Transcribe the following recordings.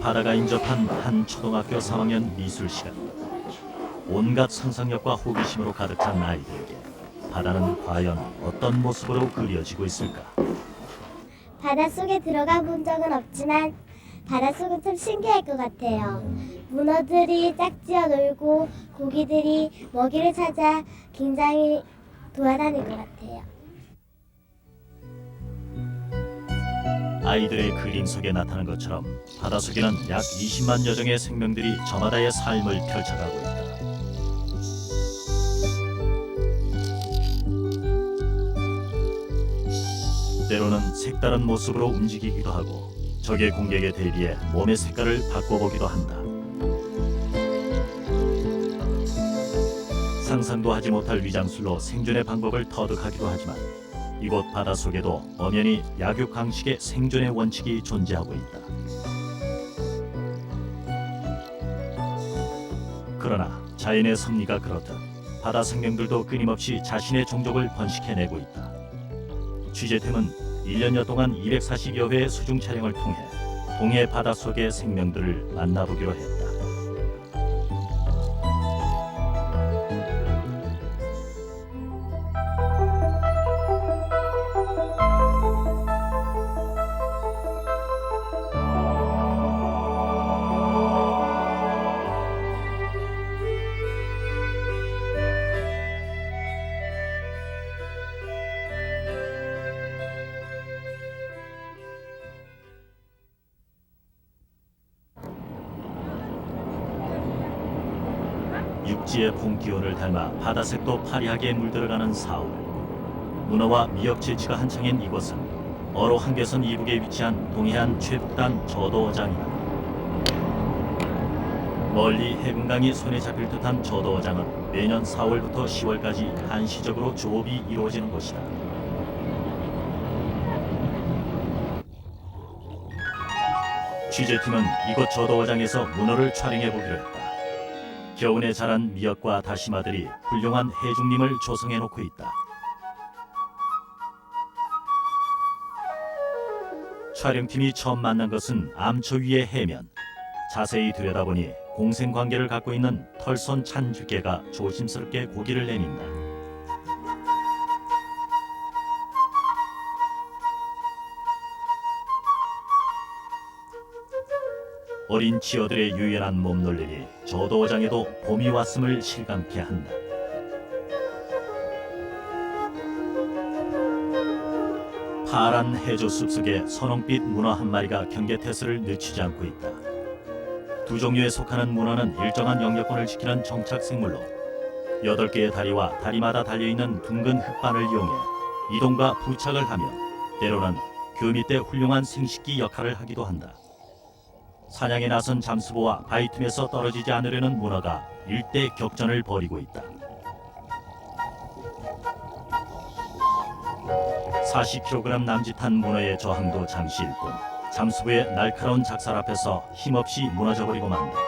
바다가 인접한 한 초등학교 3학년 미술 시간. 온갖 상상력과 호기심으로 가득 찬 아이들에게 바다는 과연 어떤 모습으로 그려지고 있을까? 바닷속에 들어가 본 적은 없지만 바닷속은 참 신기할 것 같아요. 문어들이 짝지어 놀고 고기들이 먹이를 찾아 굉장히 돌아다닐 것 같아요. 아이들의 그림 속에 나타난 것처럼 바닷속에는 약 20만 여종의 생명들이 저마다의 삶을 펼쳐가고 있다. 때로는 색다른 모습으로 움직이기도 하고 적의 공격에 대비해 몸의 색깔을 바꿔보기도 한다. 상상도 하지 못할 위장술로 생존의 방법을 터득하기도 하지만 이곳 바닷속에도 엄연히 약육강식의 생존의 원칙이 존재하고 있다. 그러나 자연의 섭리가 그렇듯 바다 생명들도 끊임없이 자신의 종족을 번식해내고 있다. 취재팀은 1년여 동안 240여 회의 수중 촬영을 통해 동해 바닷속의 생명들을 만나보기로 했다. 육지의 봄 기온을 닮아 바다색도 파리하게 물들어가는 4월. 문어와 미역 채취가 한창인 이곳은 어로 한계선 이북에 위치한 동해안 최북단 저도어장이다. 멀리 해금강이 손에 잡힐 듯한 저도어장은 매년 4월부터 10월까지 한시적으로 조업이 이루어지는 곳이다. 취재팀은 이곳 저도어장에서 문어를 촬영해보기로 했다. 겨우내 자란 미역과 다시마들이 훌륭한 해중림을 조성해놓고 있다. 촬영팀이 처음 만난 것은 암초 위의 해면. 자세히 들여다보니 공생관계를 갖고 있는 털손 찬쥐개가 조심스럽게 고기를 내민다. 어린 치어들의 유연한 몸놀림이 저도어장에도 봄이 왔음을 실감케 한다. 파란 해조 숲속에 선홍빛 문어 한 마리가 경계태세를 늦추지 않고 있다. 두 종류에 속하는 문어는 일정한 영역권을 지키는 정착생물로 8개의 다리와 다리마다 달려있는 둥근 흙반을 이용해 이동과 부착을 하며 때로는 교미 때 훌륭한 생식기 역할을 하기도 한다. 사냥에 나선 잠수부와 바위 틈에서 떨어지지 않으려는 문어가 일대 격전을 벌이고 있다. 40kg 남짓한 문어의 저항도 잠시일 뿐 잠수부의 날카로운 작살 앞에서 힘없이 무너져버리고 만다.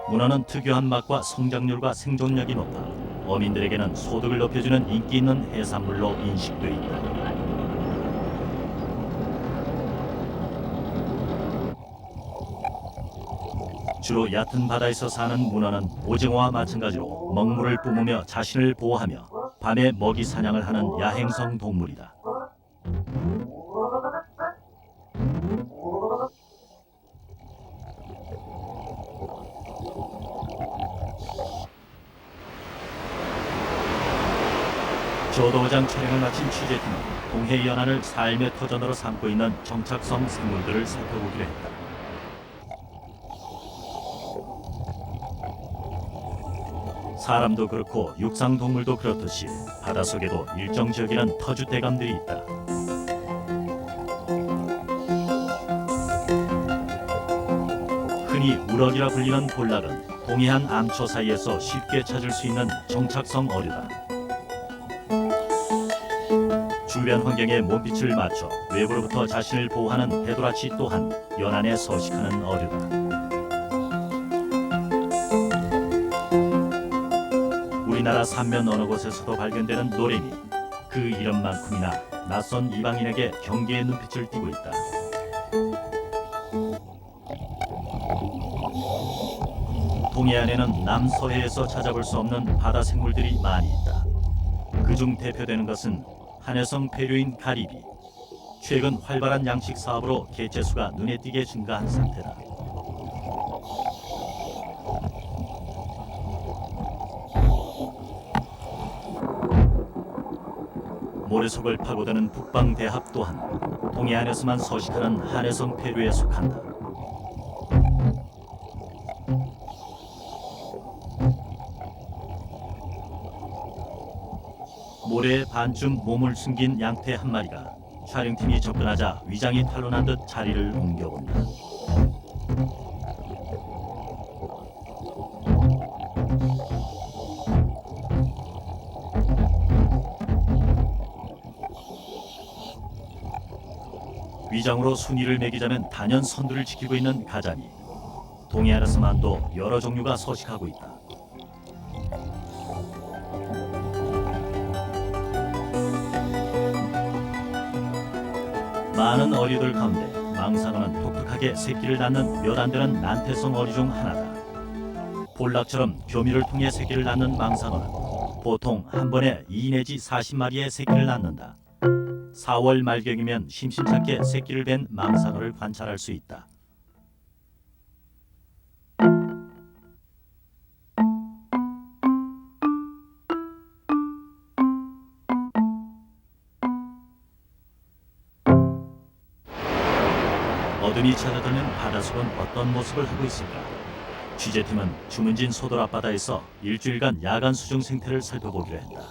문어는 특유한 맛과 성장률과 생존력이 높아 어민들에게는 소득을 높여주는 인기 있는 해산물로 인식돼 있다. 주로 얕은 바다에서 사는 문어는 오징어와 마찬가지로 먹물을 뿜으며 자신을 보호하며 밤에 먹이 사냥을 하는 야행성 동물이다. 저도어장 촬영을 마친 취재팀은 동해 연안을 삶의 터전으로 삼고 있는 정착성 생물들을 살펴보기로 했다. 사람도 그렇고 육상동물도 그렇듯이 바닷속에도 일정 지역에는 터줏대감들이 있다. 흔히 우럭이라 불리는 볼락은 동해안 암초 사이에서 쉽게 찾을 수 있는 정착성 어류다. 주변 환경에 몸빛을 맞춰 외부로부터 자신을 보호하는 배도라치 또한 연안에 서식하는 어류다. 우리나라 삼면 어느 곳에서도 발견되는 노래미. 그 이름만큼이나 낯선 이방인에게 경계의 눈빛을 띠고 있다. 동해안에는 남서해에서 찾아볼 수 없는 바다 생물들이 많이 있다. 그중 대표되는 것은 한해성 폐류인 가리비. 최근 활발한 양식 사업으로 개체수가 눈에 띄게 증가한 상태다. 모래속을 파고드는 북방대합 또한 동해안에서만 서식하는 한해성 폐류에 속한다. 모래에 반쯤 몸을 숨긴 양태 한 마리가 촬영팀이 접근하자 위장이 탄로난 듯 자리를 옮겨본다. 위장으로 순위를 매기자면 단연 선두를 지키고 있는 가자미. 동해안에서만도 여러 종류가 서식하고 있다. 많은 어류들 가운데 망상어는 독특하게 새끼를 낳는 몇 안 되는 난태성 어류 중 하나다. 볼락처럼 교미를 통해 새끼를 낳는 망상어는 보통 한 번에 2 내지 40마리의 새끼를 낳는다. 4월 말경이면 심심찮게 새끼를 뵌 망상어를 관찰할 수 있다. 어둠이 찾아드는 바닷속은 어떤 모습을 하고 있을까? 취재팀은 주문진 소돌 앞바다에서 일주일간 야간 수중 생태를 살펴보기로 했다.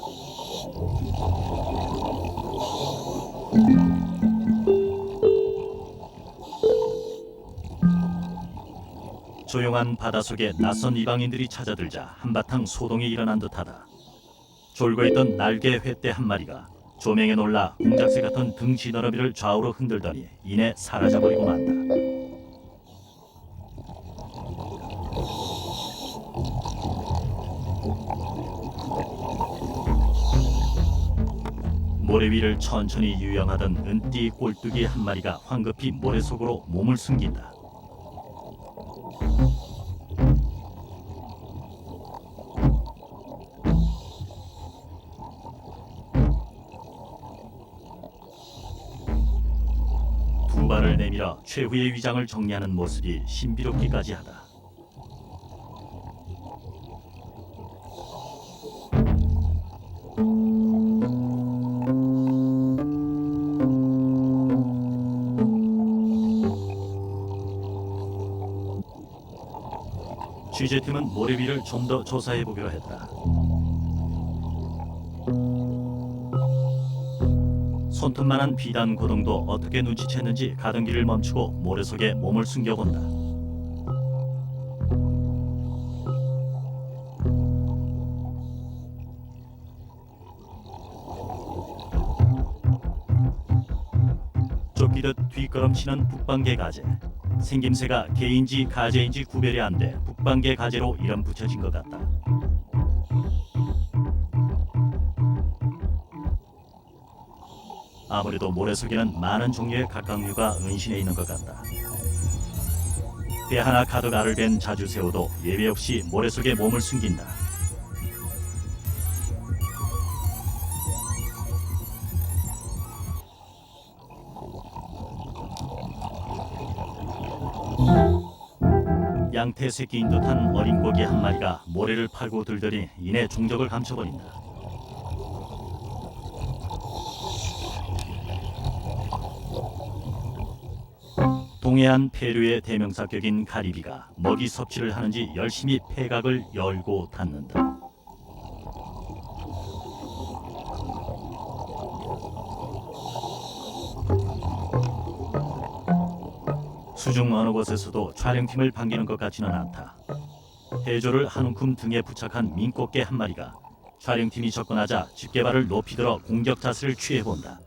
조용한 바닷속에 낯선 이방인들이 찾아들자 한바탕 소동이 일어난 듯하다. 졸고있던 날개 횟대 한 마리가 조명에 놀라 공작새 같은 등 지느러미를 좌우로 흔들더니 이내 사라져버리고 만다. 모래 위를 천천히 유영하던 은띠 꼴뚜기 한 마리가 황급히 모래 속으로 몸을 숨긴다. 두 발을 내밀어 최후의 위장을 정리하는 모습이 신비롭기까지 하다. 취재팀은 모래 위를 좀 더 조사해 보기로 했다. 손톱만한 비단 고동도 어떻게 눈치챘는지 가던 길을 멈추고 모래 속에 몸을 숨겨본다. 쫓기듯 뒷걸음치는 북방개 가재. 생김새가 개인지 가재인지 구별이 안 돼 북방개 가재로 이름 붙여진 것 같다. 아무래도 모래 속에는 많은 종류의 각각류가 은신해 있는 것 같다. 배 하나 가득 알을 벤 자주새우도 예외 없이 모래 속에 몸을 숨긴다. 양태 새끼인 듯한 어린 고기 한 마리가 모래를 팔고 들더니 이내 종적을 감춰버린다. 동해안 폐류의 대명사격인 가리비가 먹이 섭취를 하는지 열심히 폐각을 열고 닫는다. 수중 어느 곳에서도 촬영팀을 반기는 것 같지는 않다. 해조를 한 움큼 등에 부착한 민꽃게 한 마리가 촬영팀이 접근하자 집게발을 높이 들어 공격 자세를 취해본다.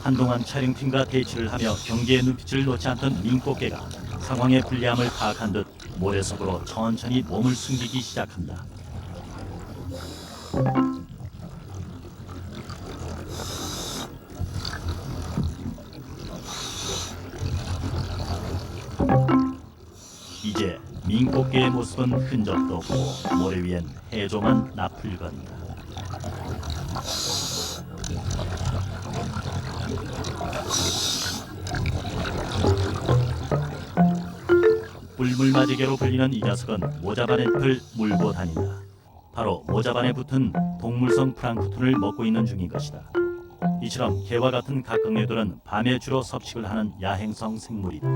한동안 촬영팀과 대치를 하며 경계의 눈빛을 놓지 않던 민꽃게가 상황의 불리함을 파악한 듯 모래 속으로 천천히 몸을 숨기기 시작한다. 이제 민꽃게의 모습은 흔적도 없고 모래 위엔 해조만 나풀거린다. 뿔물맞이개로 불리는 이 녀석은 모자반의 물고 다닌다. 바로 모자반에 붙은 동물성 플랑크톤을 먹고 있는 중인 것이다. 이처럼 개와 같은 각각류들은 밤에 주로 섭식을 하는 야행성 생물이다.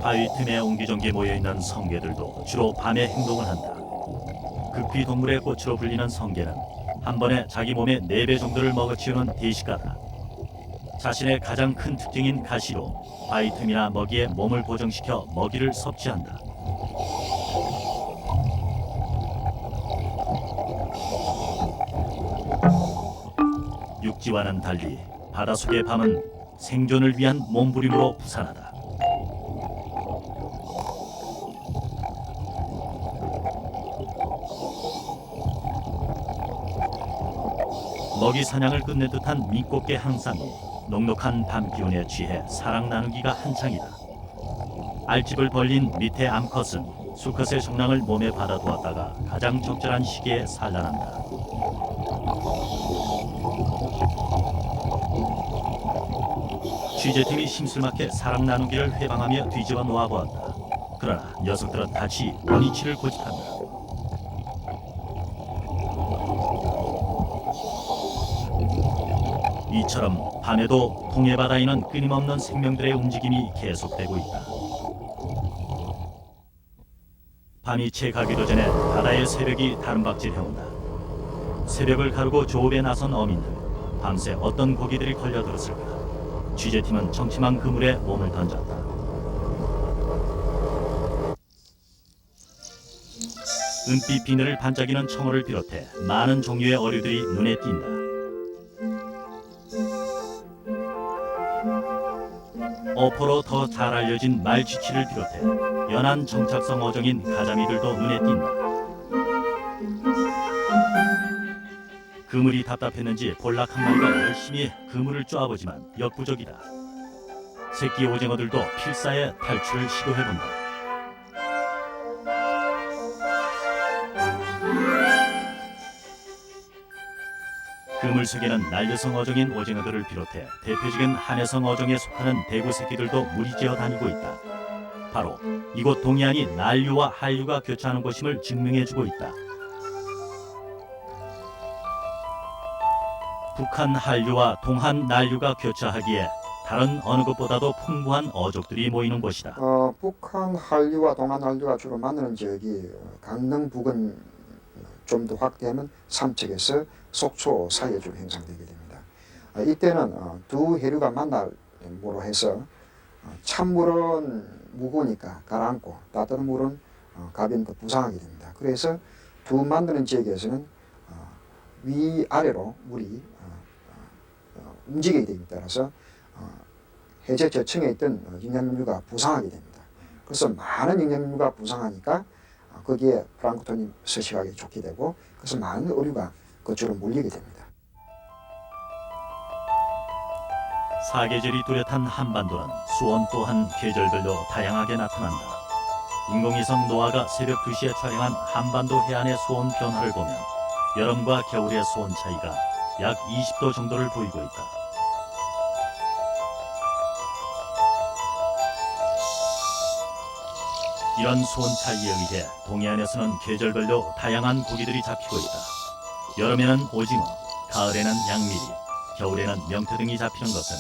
바위 틈에 옹기종기 모여있는 성게들도 주로 밤에 행동을 한다. 극비 동물의 꽃으로 불리는 성게는 한 번에 자기 몸의 4배 정도를 먹어치우는 대식가다. 자신의 가장 큰 특징인 가시로 바위 틈이나 먹이에 몸을 고정시켜 먹이를 섭취한다. 육지와는 달리 바닷속의 밤은 생존을 위한 몸부림으로 부산하다. 먹이 사냥을 끝낸 듯한 민꽃게 항상이 녹록한 밤 기운에 취해 사랑 나누기가 한창이다. 알집을 벌린 밑에 암컷은 수컷의 성랑을 몸에 받아두었다가 가장 적절한 시기에 산란한다. 취재팀이 심술맞게 사랑 나누기를 회방하며 뒤집어 놓아보았다. 그러나 녀석들은 다시 원위치를 고집한다. 이처럼 밤에도 동해바다에는 끊임없는 생명들의 움직임이 계속되고 있다. 밤이 채 가기도 전에 바다의 새벽이 다름박질해온다. 새벽을 가르고 조업에 나선 어민들, 밤새 어떤 고기들이 걸려들었을까? 취재팀은 청침한 그물에 몸을 던졌다. 은빛 비늘을 반짝이는 청어를 비롯해 많은 종류의 어류들이 눈에 띈다. 어포로 더 잘 알려진 말쥐치를 비롯해 연한 정착성 어종인 가자미들도 눈에 띈다. 그물이 답답했는지 볼락 한 마리가 열심히 그물을 쪼아보지만 역부족이다. 새끼 오징어들도 필사의 탈출을 시도해본다. 그물 속에는 난류성 어종인 오징어들을 비롯해 대표적인 한해성 어종에 속하는 대구 새끼들도 무리지어 다니고 있다. 바로 이곳 동해안이 난류와 한류가 교차하는 곳임을 증명해주고 있다. 북한 한류와 동한 난류가 교차하기에 다른 어느 곳보다도 풍부한 어족들이 모이는 곳이다. 북한 한류와 동한 한류가 주로 만나는 지역이 강릉 부근 좀 더 확대하면 삼척에서 속초 사이에 좀 형성되게 됩니다. 이때는 두 해류가 만남으로 해서 찬물은 무거우니까 가라앉고 따뜻한 물은 가벼우니까 부상하게 됩니다. 그래서 두 만나는 지역에서는 위아래로 물이 움직이게 됩니다. 따라서 해저 저층에 있던 영양류가 부상하게 됩니다. 그래서 많은 영양류가 부상하니까 거기에 플랑크톤이 서식하기 좋게 되고 그래서 많은 어류가 그쪽으로 몰리게 됩니다. 사계절이 뚜렷한 한반도는 수온 또한 계절별로 다양하게 나타난다. 인공위성 노아가 새벽 2시에 촬영한 한반도 해안의 수온 변화를 보면 여름과 겨울의 수온 차이가 약 20도 정도를 보이고 있다. 이런 수온 차이에 의해 동해안에서는 계절별로 다양한 고기들이 잡히고 있다. 여름에는 오징어, 가을에는 양미리, 겨울에는 명태 등이 잡히는 것은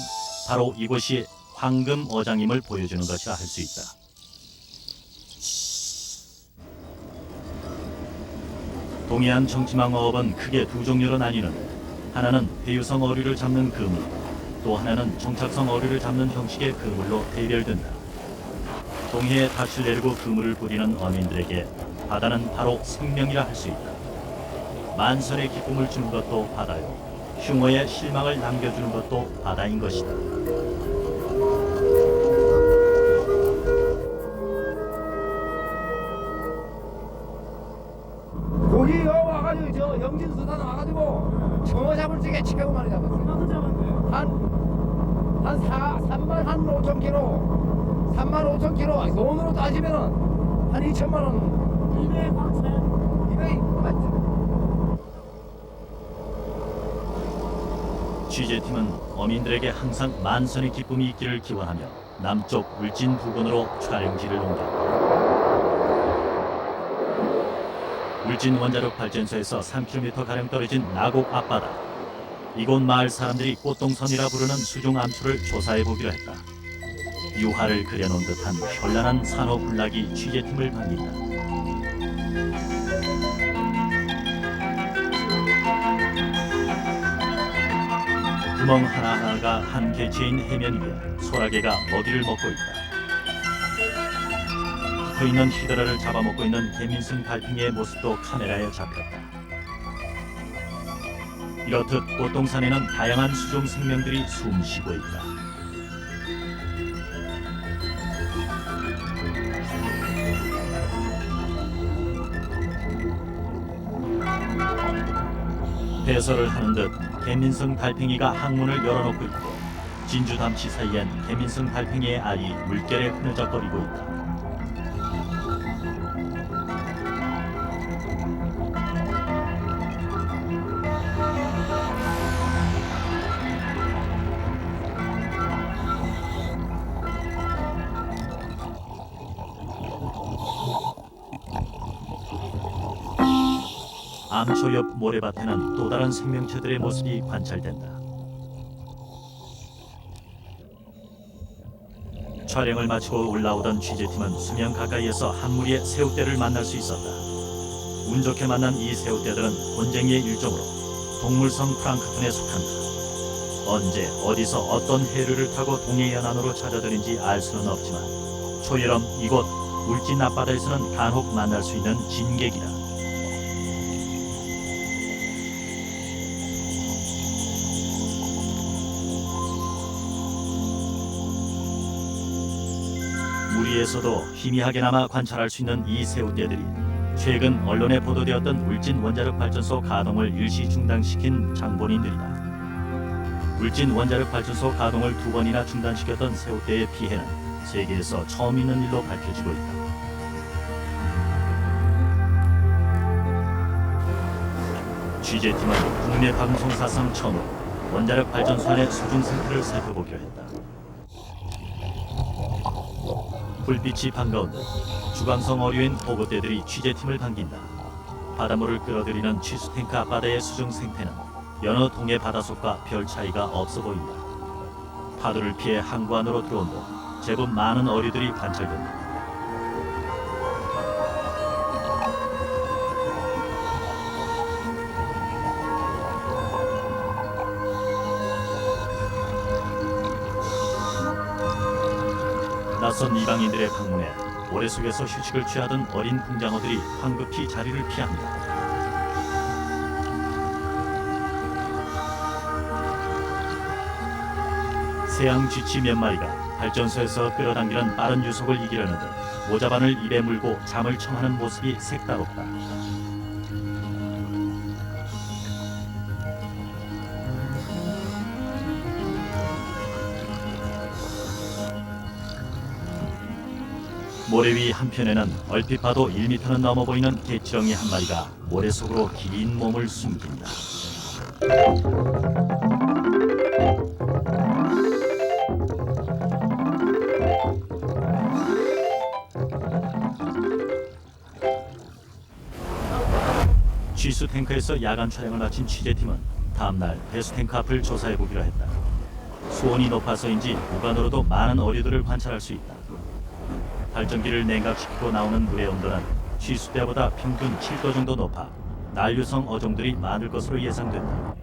바로 이곳이 황금 어장임을 보여주는 것이라 할 수 있다. 동해안 정치망 어업은 크게 두 종류로 나뉘는데 하나는 배유성 어류를 잡는 그물, 또 하나는 정착성 어류를 잡는 형식의 그물로 대별된다. 동해에 닻을 내리고 그물을 부리는 어민들에게 바다는 바로 생명이라 할 수 있다. 만선의 기쁨을 주는 것도 바다요, 흉어의 실망을 남겨주는 것도 바다인 것이다. 거기 와가지고 저 영진수산 와가지고 청어 잡을 적에 최고 많이 잡았어요. 얼마나 잡았는데? 한 3만 한 5천 킬로, 3만 5천 킬로. 돈으로 따지면은 한 2천만 원. 200 확세. 200 맞지? 취재팀은 어민들에게 항상 만선의 기쁨이 있기를 기원하며 남쪽 울진 부근으로 촬영지를 옮겼다. 울진 원자력 발전소에서 3km가량 떨어진 나곡 앞바다. 이곳 마을 사람들이 꽃동선이라 부르는 수중 암초를 조사해 보기로 했다. 유화를 그려놓은 듯한 현란한 산호 군락이 취재팀을 반긴다. 구멍 하나하나가 한 개체인 해면 위에 소라게가 먹이를 먹고 있다. 붙어있는 히드라를 잡아먹고 있는 개민승 달팽이의 모습도 카메라에 잡혔다. 이렇듯 꽃동산에는 다양한 수중 생명들이 숨쉬고 있다. 배설을 하는 듯 개민승 달팽이가 항문을 열어놓고 있고 진주 담치 사이엔 개민승 달팽이의 알이 물결에 흐느적거리고 있다. 암초 옆 모래밭에는 또 다른 생명체들의 모습이 관찰된다. 촬영을 마치고 올라오던 취재팀은 수면 가까이에서 한 무리의 새우떼를 만날 수 있었다. 운 좋게 만난 이 새우떼들은 곤쟁이의 일종으로 동물성 플랑크톤에 속한다. 언제 어디서 어떤 해류를 타고 동해안 안으로 찾아드는지 알 수는 없지만 초여름 이곳 울진 앞바다에서는 간혹 만날 수 있는 진객이다. 무리에서도 희미하게나마 관찰할 수 있는 이 새우떼들이 최근 언론에 보도되었던 울진 원자력 발전소 가동을 일시 중단시킨 장본인들이다. 울진 원자력 발전소 가동을 2번이나 중단시켰던 새우떼의 피해는 세계에서 처음 있는 일로 밝혀지고 있다. 취재팀은 국내 방송사상 처음으로 원자력 발전소 안의 수중 상태를 살펴보기로 했다. 불빛이 반가운 듯 주광성 어류인 보고대들이 취재팀을 반긴다. 바닷물을 끌어들이는 취수탱크 앞바다의 수중 생태는 여느 동해 바닷속과 별 차이가 없어 보인다. 파도를 피해 항구 안으로 들어온 듯 제법 많은 어류들이 관찰된다. 낯선 이방인들의 방문에 모래 속에서 휴식을 취하던 어린 풍장어들이 황급히 자리를 피합니다. 새양 쥐치 몇 마리가 발전소에서 끌어당기는 빠른 유속을 이기려는 듯 모자반을 입에 물고 잠을 청하는 모습이 색다롭다. 모래 위 한편에는 얼핏 봐도 1m는 넘어 보이는 개치렁이 한 마리가 모래 속으로 긴 몸을 숨긴다. 취수 탱크에서 야간 촬영을 마친 취재팀은 다음날 배수 탱크 앞을 조사해 보기로 했다. 수온이 높아서인지 무관으로도 많은 어류들을 관찰할 수 있다. 발전기를 냉각시키고 나오는 물의 온도는 취수 때보다 평균 7도 정도 높아 난류성 어종들이 많을 것으로 예상된다.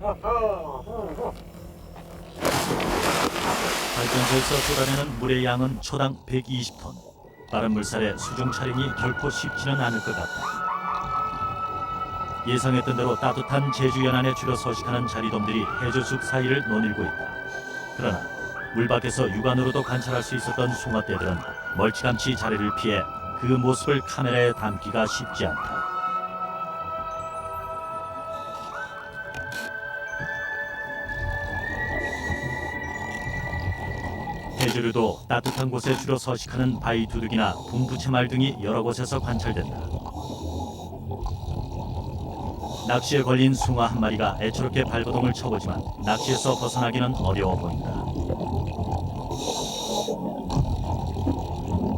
발전소에서 쏟아내는 물의 양은 초당 120톤. 빠른 물살에 수중 촬영이 결코 쉽지는 않을 것 같다. 예상했던 대로 따뜻한 제주 연안에 줄여 서식하는 자리돔들이 해저숲 사이를 너밀고 있다. 그러나 물 밖에서 육안으로도 관찰할 수 있었던 송화대들은 멀찌감치 자리를 피해 그 모습을 카메라에 담기가 쉽지 않다. 해조류도 따뜻한 곳에 주로 서식하는 바위 두둑이나 분부채말 등이 여러 곳에서 관찰된다. 낚시에 걸린 숭어 한 마리가 애처롭게 발버둥을 쳐보지만 낚시에서 벗어나기는 어려워 보인다.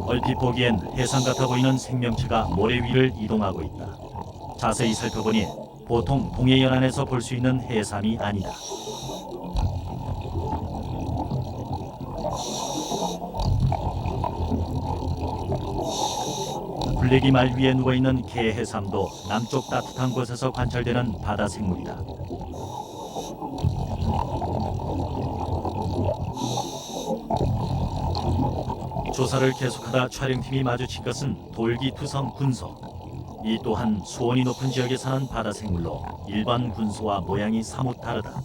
얼핏 보기엔 해상 같아 보이는 생명체가 모래 위를 이동하고 있다. 자세히 살펴보니 보통 동해연안에서 볼 수 있는 해삼이 아니다. 블랙이 말 위에 누워있는 개해삼도 남쪽 따뜻한 곳에서 관찰되는 바다 생물이다. 조사를 계속하다 촬영팀이 마주친 것은 돌기투성 군소. 이 또한 수온이 높은 지역에 사는 바다 생물로 일반 군소와 모양이 사뭇 다르다.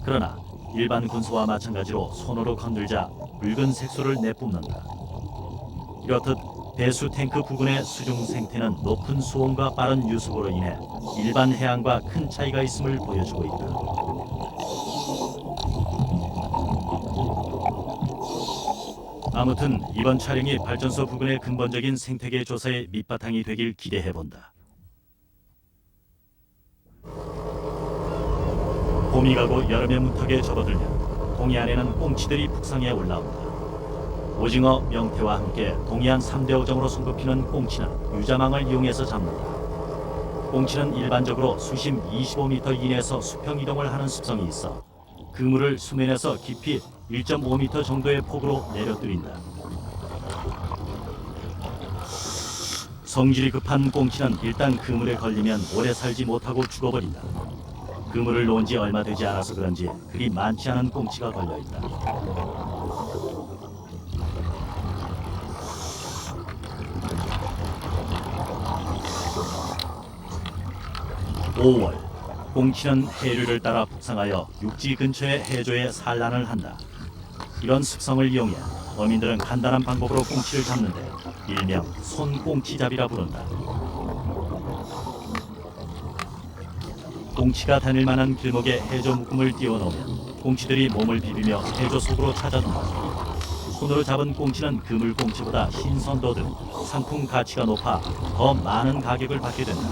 그러나 일반 군소와 마찬가지로 손으로 건들자 붉은 색소를 내뿜는다. 이렇듯 배수 탱크 부근의 수중 생태는 높은 수온과 빠른 유속으로 인해 일반 해양과 큰 차이가 있음을 보여주고 있다. 아무튼 이번 촬영이 발전소 부근의 근본적인 생태계 조사의 밑바탕이 되길 기대해본다. 봄이 가고 여름의 문턱에 접어들면 동해안에는 꽁치들이 북상해 올라온다. 오징어, 명태와 함께 동해안 3대 어종으로 손꼽히는 꽁치는 유자망을 이용해서 잡는다. 꽁치는 일반적으로 수심 25m 이내에서 수평 이동을 하는 습성이 있어 그물을 수면에서 깊이 1.5m 정도의 폭으로 내려뜨린다. 성질이 급한 꽁치는 일단 그물에 걸리면 오래 살지 못하고 죽어버린다. 그물을 놓은 지 얼마 되지 않아서 그런지 그리 많지 않은 꽁치가 걸려있다. 5월, 꽁치는 해류를 따라 북상하여 육지 근처의 해조에 산란을 한다. 이런 습성을 이용해 어민들은 간단한 방법으로 꽁치를 잡는데 일명 손꽁치잡이라 부른다. 꽁치가 다닐 만한 길목에 해조 묶음을 띄워놓으면 꽁치들이 몸을 비비며 해조 속으로 찾아든다. 손으로 잡은 꽁치는 그물꽁치보다 신선도 등 상품 가치가 높아 더 많은 가격을 받게 된다.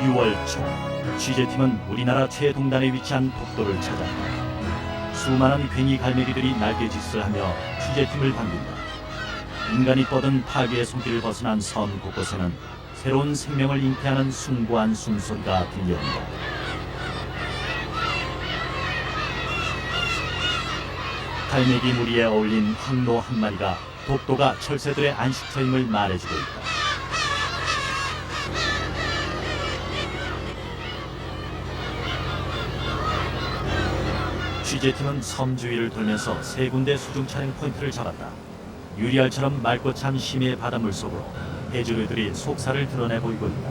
6월 초, 취재팀은 우리나라 최동단에 위치한 독도를 찾았다. 수많은 괭이 갈매기들이 날개짓을 하며 취재팀을 반긴다. 인간이 뻗은 파괴의 손길을 벗어난 섬 곳곳에는 새로운 생명을 잉태하는 숭고한 숨소리가 들려온다. 갈매기 무리에 어울린 황노 한 마리가 독도가 철새들의 안식처임을 말해주고 있다. 취재팀은 섬 주위를 돌면서 세 군데 수중 촬영 포인트를 잡았다. 유리알처럼 맑고 찬 심해 바닷물 속으로 해조류들이 속살을 드러내 보이고 있다.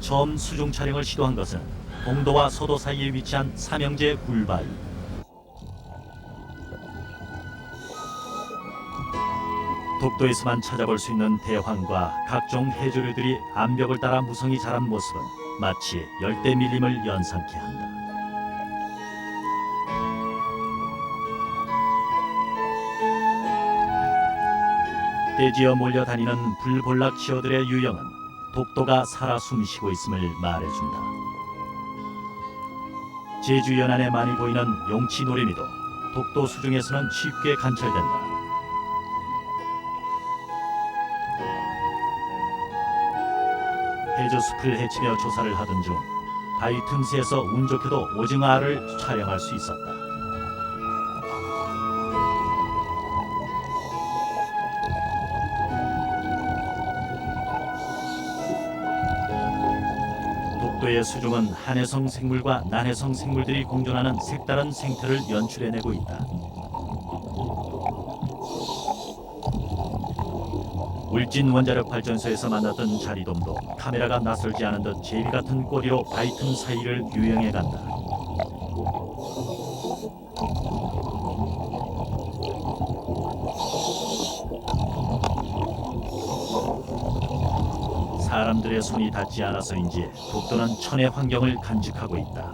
처음 수중 촬영을 시도한 것은 동도와 서도 사이에 위치한 삼형제 굴바위. 독도에서만 찾아볼 수 있는 대황과 각종 해조류들이 암벽을 따라 무성히 자란 모습은 마치 열대 밀림을 연상케 한다. 대지어 몰려다니는 불볼락치어들의 유형은 독도가 살아 숨쉬고 있음을 말해준다. 제주 연안에 많이 보이는 용치 노래미도 독도 수중에서는 쉽게 관찰된다. 해저숲을 헤치며 조사를 하던 중 바위 틈새에서 운 좋게도 오징어 알을 촬영할 수 있었다. 독도의 수중은 한해성 생물과 난해성 생물들이 공존하는 색다른 생태를 연출해내고 있다. 울진 원자력 발전소에서 만났던 자리돔도 카메라가 낯설지 않은 듯 제비 같은 꼬리로 바위 틈 사이를 유영해간다. 사람들의 손이 닿지 않아서인지 독도는 천의 환경을 간직하고 있다.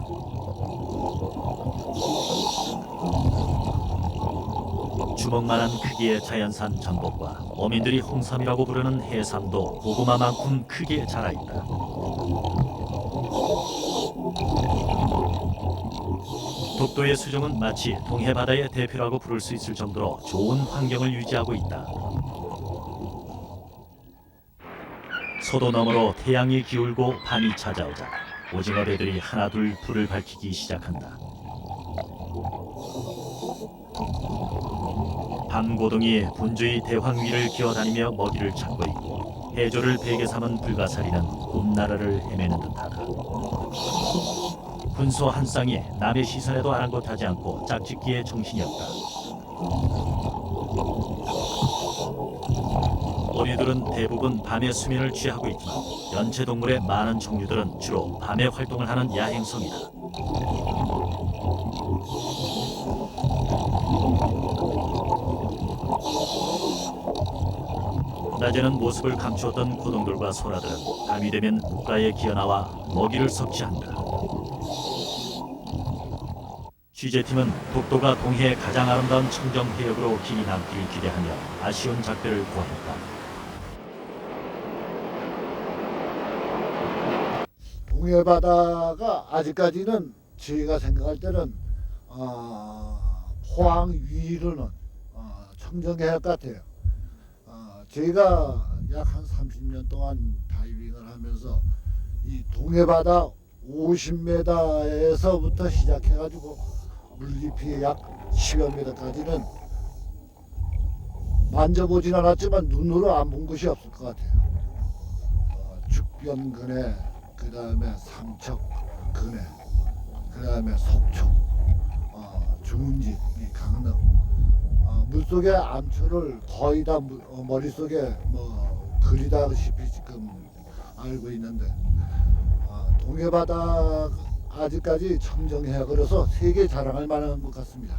주먹만한 크기의 자연산 전복과 어민들이 홍삼이라고 부르는 해삼도 고구마만큼 크게 자라있다. 독도의 수중은 마치 동해바다의 대표라고 부를 수 있을 정도로 좋은 환경을 유지하고 있다. 서도 너머로 태양이 기울고 밤이 찾아오자 오징어 배들이 하나둘 불을 밝히기 시작한다. 밤고동이 분주히 대황 위를 기어다니며 먹이를 찾고 있고 해조를 베개 삼은 불가사리는 꿈나라를 헤매는 듯하다. 군소 한 쌍이 남의 시선에도 아랑곳하지 않고 짝짓기에 정신이 없다. 어류들은 대부분 밤에 수면을 취하고 있지만 연체동물의 많은 종류들은 주로 밤에 활동을 하는 야행성이다. 낮에는 모습을 감추었던 고동들과 소라들은 밤이 되면 물가에 기어나와 먹이를 섭취한다. 취재팀은 독도가 동해의 가장 아름다운 청정 해역으로 길이 남기를 기대하며 아쉬운 작별을 고했다. 동해바다가 아직까지는 제가 생각할 때는 포항 위로는 청정해역 같아요. 제가 약 한 30년 동안 다이빙을 하면서 이 동해바다 50m에서부터 시작해가지고 물깊이 약 10여 m까지는 만져보진 않았지만 눈으로 안 본 곳이 없을 것 같아요. 죽변근해, 그 다음에 삼척근해, 그 다음에 속초, 중운지, 이 강릉, 물속의 암초를 거의 다 머릿속에 그리다시피 지금 알고 있는데, 동해바다 아직까지 청정해역으로서 세계 자랑할 만한 것 같습니다.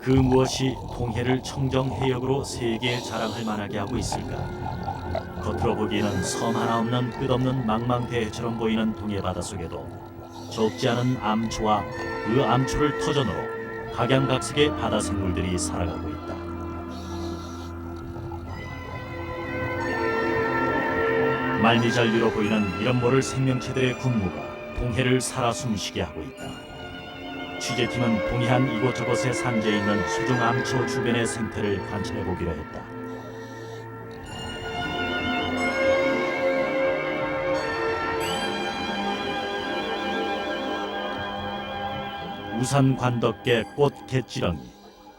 그 무엇이 동해를 청정해역으로 세계에 자랑할 만하게 하고 있을까? 겉으로 보기에는 섬 하나 없는 끝없는 망망대해처럼 보이는 동해바다 속에도 적지 않은 암초와 그 암초를 터전으로 각양각색의 바다 생물들이 살아가고 있다. 말미잘리로 보이는 이런 모를 생명체들의 군무가 동해를 살아 숨쉬게 하고 있다. 취재팀은 동해안 이곳저곳에 산재해 있는 수중 암초 주변의 생태를 관찰해 보기로 했다. 우산 관덕개 꽃 개찌렁이,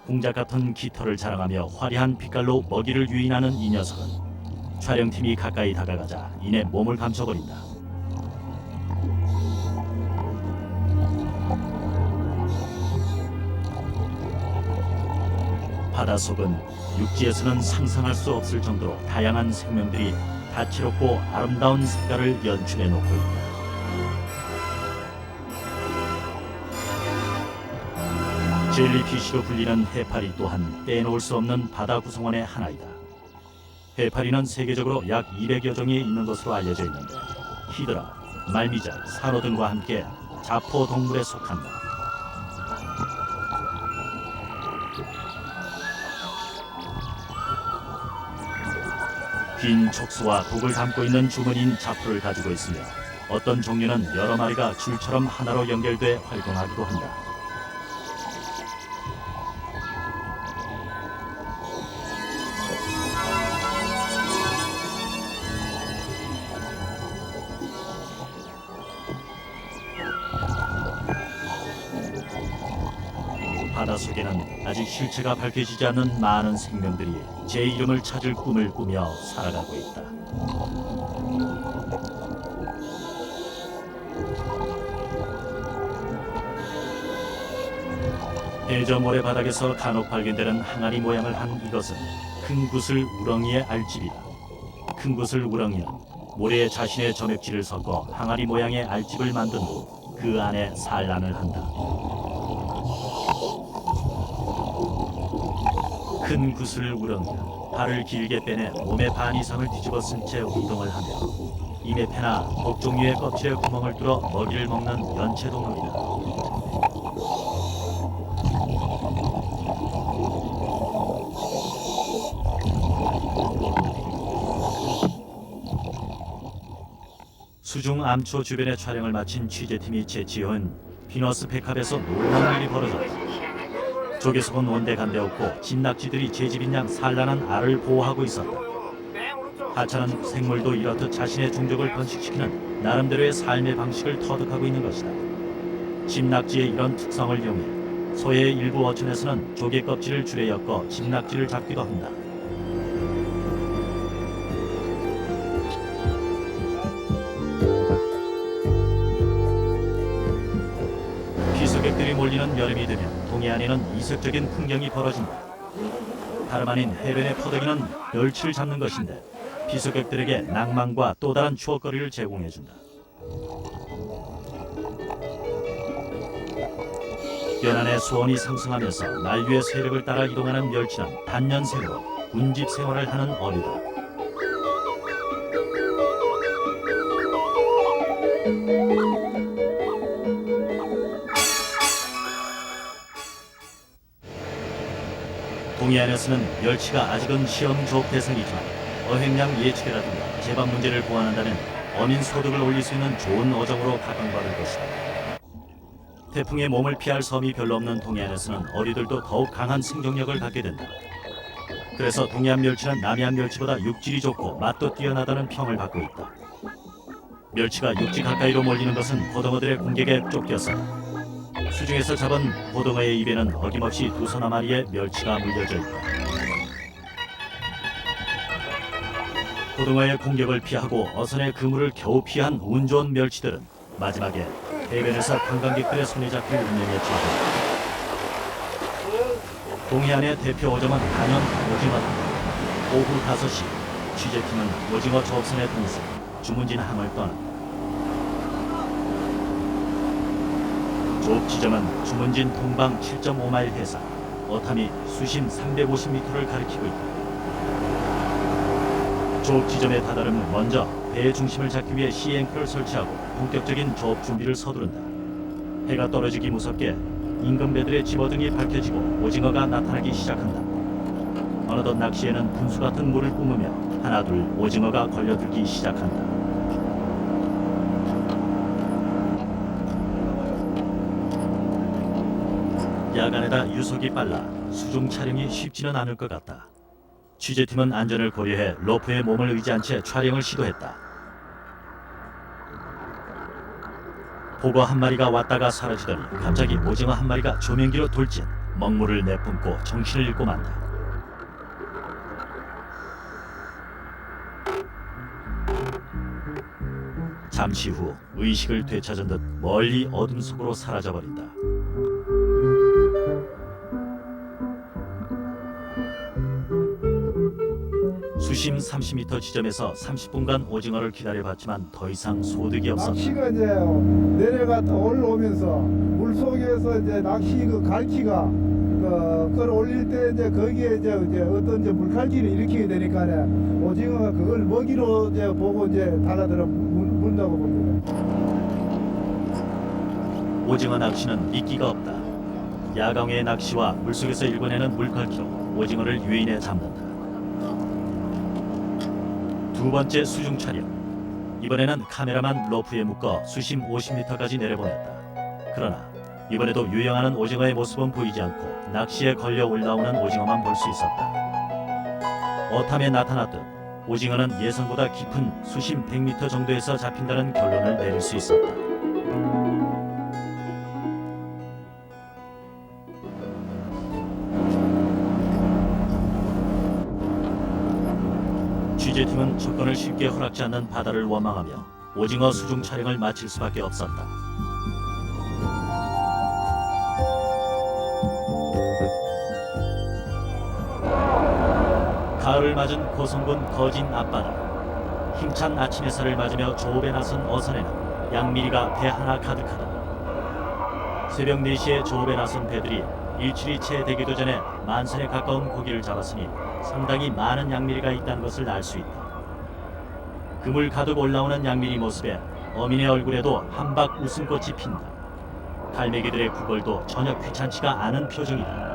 공작 같은 깃털을 자랑하며 화려한 빛깔로 먹이를 유인하는 이 녀석은 촬영팀이 가까이 다가가자 이내 몸을 감춰버린다. 바닷속은 육지에서는 상상할 수 없을 정도로 다양한 생명들이 다채롭고 아름다운 색깔을 연출해 놓고 있다. 젤리피쉬로 불리는 해파리 또한 빼놓을 수 없는 바다 구성원의 하나이다. 해파리는 세계적으로 약 200여 종이 있는 것으로 알려져 있는데 히드라, 말미잘, 산호 등과 함께 자포 동물에 속한다. 긴 촉수와 독을 담고 있는 주머니인 자포를 가지고 있으며 어떤 종류는 여러 마리가 줄처럼 하나로 연결돼 활동하기도 한다. 바닷속에는 아직 실체가 밝혀지지 않는 많은 생명들이 제 이름을 찾을 꿈을 꾸며 살아가고 있다. 해저 모래바닥에서 간혹 발견되는 항아리 모양을 한 이것은 큰 구슬 우렁이의 알집이다. 큰 구슬 우렁이는 모래에 자신의 점액질을 섞어 항아리 모양의 알집을 만든 후 그 안에 산란을 한다. 큰 구슬 우렁이는 발을 길게 빼내 몸의 반 이상을 뒤집어 쓴 채 운동을 하며 이메페나 목 종류의 껍질에 구멍을 뚫어 먹이를 먹는 연체동물이다. 수중 암초 주변의 촬영을 마친 취재팀이 채취해온 비너스 백합에서 놀라운 일이 벌어졌다. 조개속은 온데간데 없고 진낙지들이 제집인 양 산란한 알을 보호하고 있었다. 하찮은 생물도 이렇듯 자신의 종족을 번식시키는 나름대로의 삶의 방식을 터득하고 있는 것이다. 진낙지의 이런 특성을 이용해 소의 일부 어촌에서는 조개 껍질을 줄에 엮어 진낙지를 잡기도 한다. 피서객들이 몰리는 여름이 되면 동해안에는 이색적인 풍경이 벌어진다. 다름 아닌 해변의 퍼덕이는 멸치를 잡는 것인데 피서객들에게 낭만과 또 다른 추억거리를 제공해준다. 연안의 수온이 상승하면서 만류의 세력을 따라 이동하는 멸치는 단년생으로 군집 생활을 하는 어류다. 동해안에서는 멸치가 아직은 시험 조업 대상이지만 어획량 예측이라든가 제방 문제를 보완한다면 어민 소득을 올릴 수 있는 좋은 어종으로 각광받을 것이다. 태풍의 몸을 피할 섬이 별로 없는 동해안에서는 어류들도 더욱 강한 생존력을 갖게 된다. 그래서 동해안 멸치는 남해안 멸치보다 육질이 좋고 맛도 뛰어나다는 평을 받고 있다. 멸치가 육지 가까이로 몰리는 것은 고등어들의 공격에 쫓겨서 수중에서 잡은 고등어의 입에는 어김없이 두 서너 마리의 멸치가 물려져 있다. 고등어의 공격을 피하고 어선의 그물을 겨우 피한 운 좋은 멸치들은 마지막에 해변에서 관광객들의 손에 잡힐 운명에 처한다. 동해안의 대표 어종은 단연 오징어다. 오후 5시 취재팀은 오징어 조업선의 동생 주문진 항을 떠난다. 조업 지점은 주문진 동방 7.5마일 해상, 어탐이 수심 350m를 가리키고 있다. 조업 지점에 다다르면 먼저 배의 중심을 잡기 위해 시앵크를 설치하고 본격적인 조업 준비를 서두른다. 해가 떨어지기 무섭게 인근 배들의 집어등이 밝혀지고 오징어가 나타나기 시작한다. 어느덧 낚시에는 분수 같은 물을 뿜으며 하나둘 오징어가 걸려들기 시작한다. 야간에다 유속이 빨라 수중 촬영이 쉽지는 않을 것 같다. 취재팀은 안전을 고려해 로프에 몸을 의지한 채 촬영을 시도했다. 보거 한 마리가 왔다가 사라지더니 갑자기 오징어 한 마리가 조명기로 돌진, 먹물을 내뿜고 정신을 잃고 만다. 잠시 후 의식을 되찾은 듯 멀리 어둠 속으로 사라져버린다. 수심 30m 지점에서 30분간 오징어를 기다려봤지만 더 이상 소득이 없었다. 낚시가 이제 내려갔다 올라오면서 물 속에서 이제 낚시 그 갈치가 그걸 올릴 때 이제 거기에 이제 어떤 이제 물갈치를 일으키게 되니까 오징어가 그걸 먹이로 이제 보고 이제 달라들어 문다고 봅니다. 오징어 낚시는 미끼가 없다. 야광의 낚시와 물속에서 일궈내는 물갈퀴로 오징어를 유인해 잡는다. 두 번째 수중 촬영. 이번에는 카메라만 로프에 묶어 수심 50m까지 내려보냈다. 그러나 이번에도 유영하는 오징어의 모습은 보이지 않고 낚시에 걸려 올라오는 오징어만 볼 수 있었다. 어탐에 나타났듯 오징어는 예상보다 깊은 수심 100m 정도에서 잡힌다는 결론을 내릴 수 있었다. 취재팀은 접근을 쉽게 허락지 않는 바다를 원망하며 오징어 수중 촬영을 마칠 수밖에 없었다. 가을을 맞은 고성군 거진 앞바다. 힘찬 아침 햇살을 맞으며 조업에 나선 어선에는 양미리가 배 하나 가득하다. 새벽 4시에 조업에 나선 배들이 일출이 채 되기도 전에 만선에 가까운 고기를 잡았으니 상당히 많은 양미리가 있다는 것을 알 수 있다. 그물 가득 올라오는 양미리 모습에 어민의 얼굴에도 한박 웃음꽃이 핀다. 갈매기들의 구걸도 전혀 귀찮지가 않은 표정이다.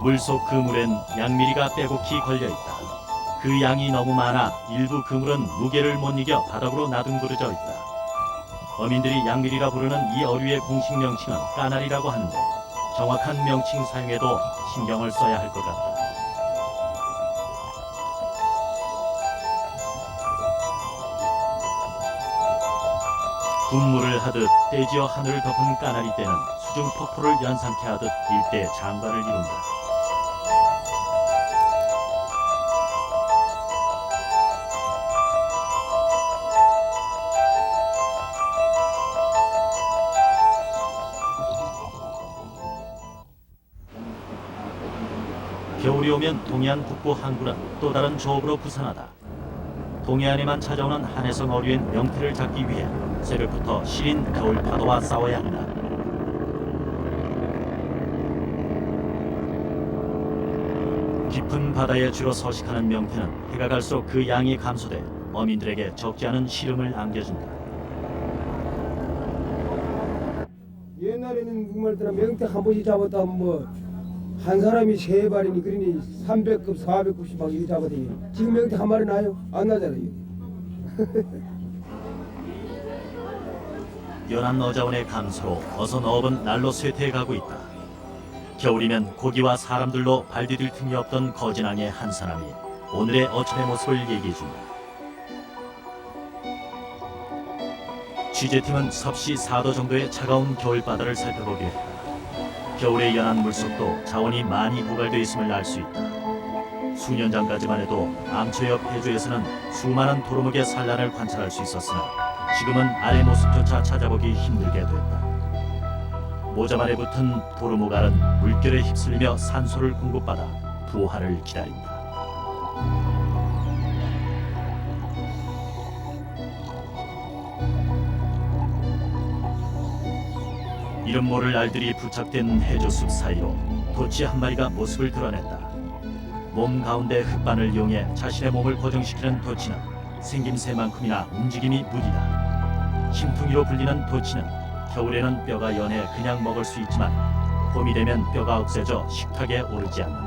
물속 그물엔 양미리가 빼곡히 걸려있다. 그 양이 너무 많아 일부 그물은 무게를 못 이겨 바닥으로 나둥그러져 있다. 어민들이 양미리라 부르는 이 어류의 공식 명칭은 까나리라고 하는데 정확한 명칭 사용에도 신경을 써야 할 것 같다. 군무를 하듯 떼지어 하늘을 덮은 까나리 떼는 수중 폭포를 연상케 하듯 일대 장관을 이룬다. 겨울이 오면 동해안 북부 항구는 또 다른 조업으로 부산하다. 동해안에만 찾아오는 한해성 어류인 명태를 잡기 위해 새벽부터 시린 겨울 파도와 싸워야 한다. 깊은 바다에 주로 서식하는 명태는 해가 갈수록 그 양이 감소돼 어민들에게 적지 않은 시름을 안겨준다. 옛날에는 정말 명태 한 번씩 잡았다 뭐 한 사람이 3발이니 그러니 300급 400급씩 막 이렇게 잡아대요. 지금 명태 한 마리 나요? 안 나잖아요. 연안 어자원의 감소로 어선 어업은 날로 쇠퇴해가고 있다. 겨울이면 고기와 사람들로 발 디딜 틈이 없던 거진항의 한 사람이 오늘의 어촌의 모습을 얘기해준다. 취재팀은 섭씨 4도 정도의 차가운 겨울바다를 살펴보기로 했다. 겨울의 연안 물속도 자원이 많이 고갈되어 있음을 알 수 있다. 수년 전까지만 해도 암초 옆 해주에서는 수많은 도루묵의 산란을 관찰할 수 있었으나 지금은 아래 모습조차 찾아보기 힘들게 됐다. 모자만에 붙은 도루묵 알은 물결에 휩쓸리며 산소를 공급받아 부화를 기다린다. 이름 모를 알들이 부착된 해조숲 사이로 도치 한 마리가 모습을 드러냈다. 몸 가운데 흙반을 이용해 자신의 몸을 고정시키는 도치는 생김새만큼이나 움직임이 무디다. 심퉁이로 불리는 도치는 겨울에는 뼈가 연해 그냥 먹을 수 있지만 봄이 되면 뼈가 없어져 식탁에 오르지 않는다.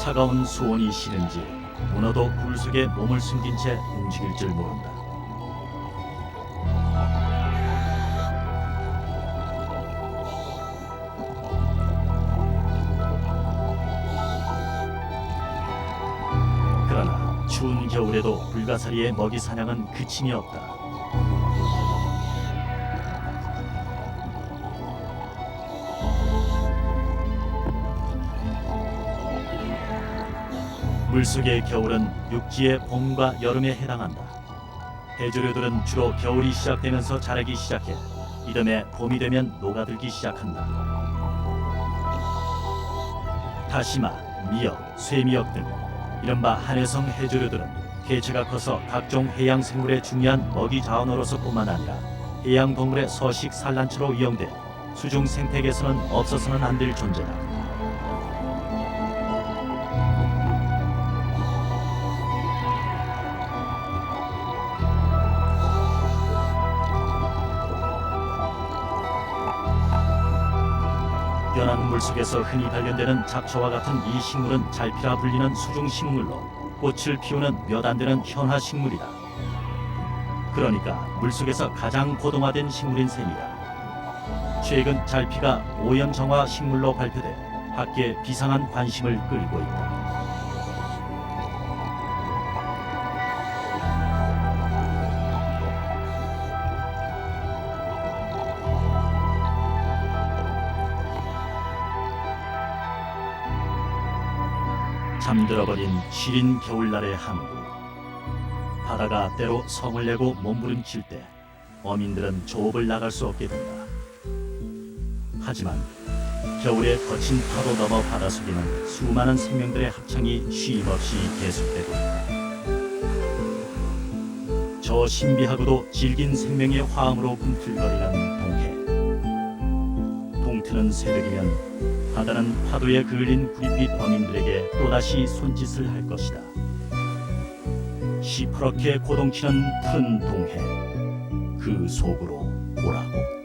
차가운 수온이 싫은지 문어도 굴 속에 몸을 숨긴 채 움직일 줄 모른다. 그러나 추운 겨울에도 불가사리의 먹이 사냥은 그침이 없다. 물속의 겨울은 육지의 봄과 여름에 해당한다. 해조류들은 주로 겨울이 시작되면서 자라기 시작해 이듬해 봄이 되면 녹아들기 시작한다. 다시마, 미역, 쇠미역 등 이른바 한해성 해조류들은 개체가 커서 각종 해양 생물의 중요한 먹이 자원으로서 뿐만 아니라 해양 동물의 서식 산란처로 이용돼 수중 생태계에서는 없어서는 안 될 존재다. 연한 물속에서 흔히 발견되는 잡초와 같은 이 식물은 잘피라 불리는 수중식물로 꽃을 피우는 몇 안 되는 현화식물이다. 그러니까 물속에서 가장 고동화된 식물인 셈이다. 최근 잘피가 오염정화 식물로 발표돼 밖에 비상한 관심을 끌고 있다. 잠들어버린 시린 겨울날의 항구. 바다가 때로 성을 내고 몸부림칠 때 어민들은 조업을 나갈 수 없게 된다. 하지만 겨울에 거친 파도 넘어 바닷속에는 수많은 생명들의 합창이 쉼없이 계속되고 있다. 저 신비하고도 질긴 생명의 화음으로 꿈틀거리는 동해. 동트는 새벽이면 바다는 파도에 그을린 구릿빛 어민들에게 또다시 손짓을 할 것이다. 시퍼렇게 고동치는 푸른 동해, 그 속으로 오라고.